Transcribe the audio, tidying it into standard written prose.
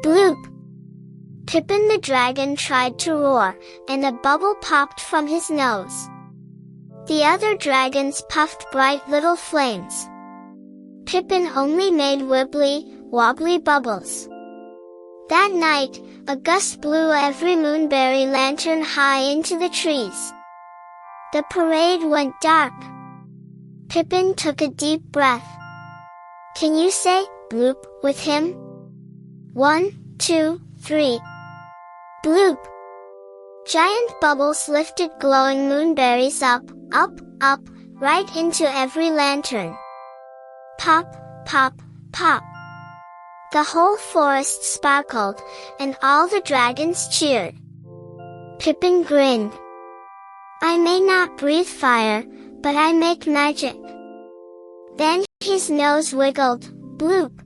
Bloop! Pippin the dragon tried to roar, and a bubble popped from his nose. The other dragons puffed bright little flames. Pippin only made wibbly, wobbly bubbles. That night, a gust blew every moonberry lantern high into the trees. The parade went dark. Pippin took a deep breath. Can you say, bloop, with him? 1, 2, 3. Bloop! Giant bubbles lifted glowing moonberries up, up, right into every lantern. Pop, pop, pop. The whole forest sparkled, and all the dragons cheered. Pippin grinned. I may not breathe fire, but I make magic. Then his nose wiggled, bloop.